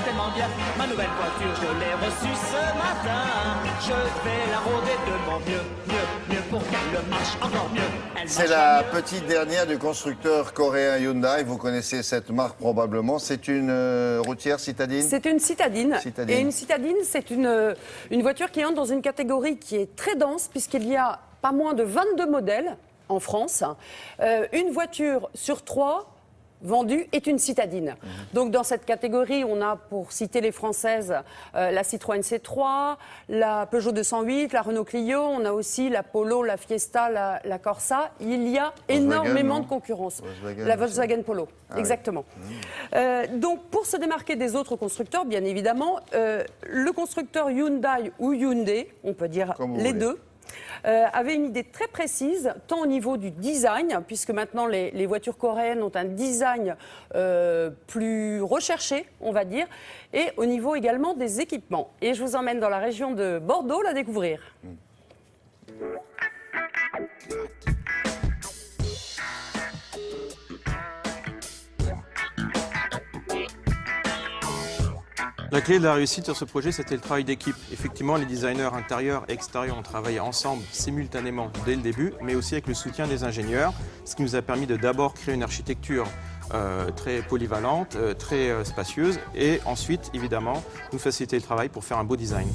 tellement bien. Ma nouvelle voiture, je l'ai reçue ce matin. Je vais la rôder de mon mieux pour qu'elle marche encore mieux. C'est la petite dernière du constructeur coréen Hyundai. Vous connaissez cette marque probablement. C'est une routière citadine? C'est une citadine. Et une citadine, c'est une voiture qui entre dans une catégorie qui est très dense puisqu'il y a pas moins de 22 modèles en France. Une voiture sur 3 vendue est une citadine. Donc dans cette catégorie, on a, pour citer les françaises, la Citroën C3, la Peugeot 208, la Renault Clio, on a aussi la Polo, la Fiesta, la Corsa. Il y a énormément de concurrence. La Volkswagen Polo, exactement. Donc pour se démarquer des autres constructeurs, bien évidemment, le constructeur Hyundai ou Hyundai, on peut dire les deux, avait une idée très précise, tant au niveau du design, puisque maintenant les voitures coréennes ont un design plus recherché, on va dire, et au niveau également des équipements. Et je vous emmène dans la région de Bordeaux la découvrir. La clé de la réussite sur ce projet, c'était le travail d'équipe. Effectivement, les designers intérieurs et extérieurs ont travaillé ensemble simultanément dès le début, mais aussi avec le soutien des ingénieurs, ce qui nous a permis de d'abord créer une architecture très polyvalente, très spacieuse, et ensuite, évidemment, nous faciliter le travail pour faire un beau design.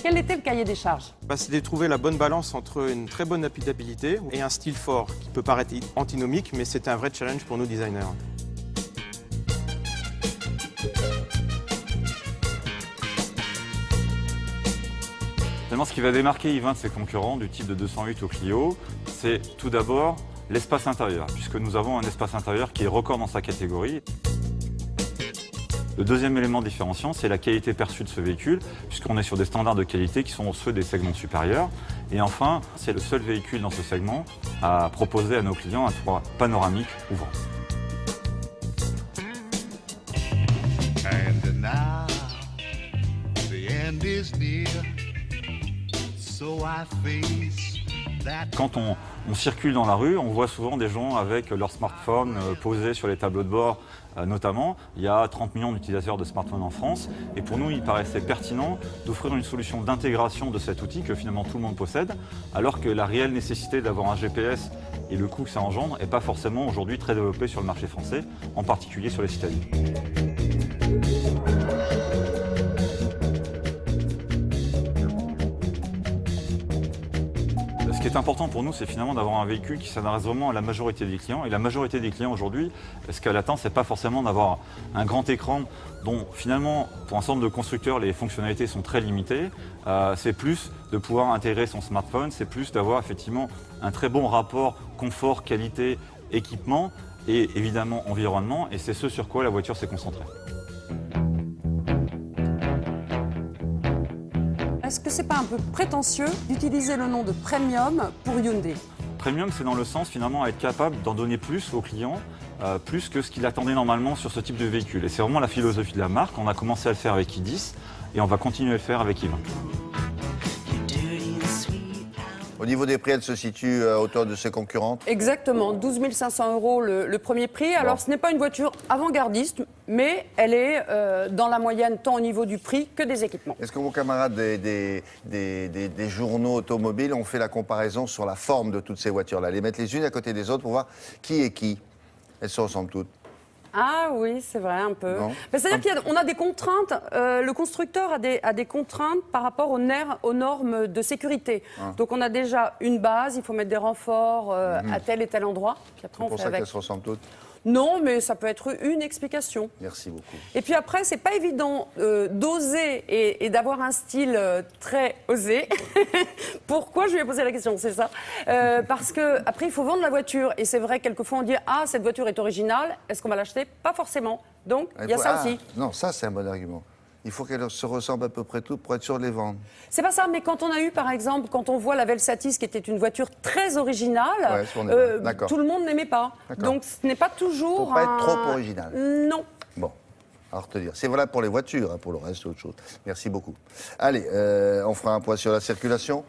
Quel était le cahier des charges? C'était de trouver la bonne balance entre une très bonne applicabilité et un style fort, qui peut paraître antinomique, mais c'était un vrai challenge pour nous designers. Finalement, ce qui va démarquer i20 de ses concurrents du type de 208 au Clio, c'est tout d'abord l'espace intérieur, puisque nous avons un espace intérieur qui est record dans sa catégorie. Le deuxième élément différenciant, c'est la qualité perçue de ce véhicule, puisqu'on est sur des standards de qualité qui sont ceux des segments supérieurs. Et enfin, c'est le seul véhicule dans ce segment à proposer à nos clients un toit panoramique ouvrant. And now, the end is near. So I face that... Quand on circule dans la rue, on voit souvent des gens avec leur smartphone posé sur les tableaux de bord notamment. Il y a 30 millions d'utilisateurs de smartphones en France et pour nous, il paraissait pertinent d'offrir une solution d'intégration de cet outil que finalement tout le monde possède, alors que la réelle nécessité d'avoir un GPS et le coût que ça engendre n'est pas forcément aujourd'hui très développé sur le marché français, en particulier sur les citadines. Ce qui est important pour nous, c'est finalement d'avoir un véhicule qui s'adresse vraiment à la majorité des clients. Et la majorité des clients aujourd'hui, ce qu'elle attend, c'est pas forcément d'avoir un grand écran dont finalement, pour un certain nombre de constructeurs, les fonctionnalités sont très limitées. C'est plus de pouvoir intégrer son smartphone, c'est plus d'avoir effectivement un très bon rapport confort, qualité, équipement et évidemment environnement. Et c'est ce sur quoi la voiture s'est concentrée. Est-ce que c'est pas un peu prétentieux d'utiliser le nom de Premium pour Hyundai? Premium, c'est dans le sens finalement à être capable d'en donner plus aux clients, plus que ce qu'il attendait normalement sur ce type de véhicule. Et c'est vraiment la philosophie de la marque. On a commencé à le faire avec i10 et on va continuer à le faire avec i20. Au niveau des prix, elle se situe à hauteur de ses concurrentes? Exactement, 12 500 € le premier prix. Alors ce n'est pas une voiture avant-gardiste, mais elle est dans la moyenne tant au niveau du prix que des équipements. Est-ce que vos camarades des journaux automobiles ont fait la comparaison sur la forme de toutes ces voitures-là? Les mettre les unes à côté des autres pour voir qui est qui? Elles se ressemblent toutes. Ah oui, c'est vrai, un peu. C'est-à-dire qu'on a des contraintes, le constructeur a des contraintes par rapport aux normes de sécurité. Donc on a déjà une base, il faut mettre des renforts à tel et tel endroit. Puis après, c'est pour ça qu'elles se ressemblent toutes? Non, mais ça peut être une explication. Merci beaucoup. Et puis après, c'est pas évident d'oser et d'avoir un style très osé. Pourquoi je lui ai posé la question, c'est ça parce que après, il faut vendre la voiture. Et c'est vrai, quelquefois, on dit « Ah, cette voiture est originale, est-ce qu'on va l'acheter ?» Pas forcément. Donc, il y a ça aussi. Non, ça, c'est un bon argument. Il faut qu'elles se ressemblent à peu près toutes pour être sûr de les vendre. C'est pas ça, mais quand on a eu, par exemple, quand on voit la Velsatis, qui était une voiture très originale, tout le monde n'aimait pas. Donc ce n'est pas toujours... Faut pas être trop original. Non. Bon, alors te dire. C'est valable pour les voitures, pour le reste, c'est autre chose. Merci beaucoup. Allez, on fera un point sur la circulation.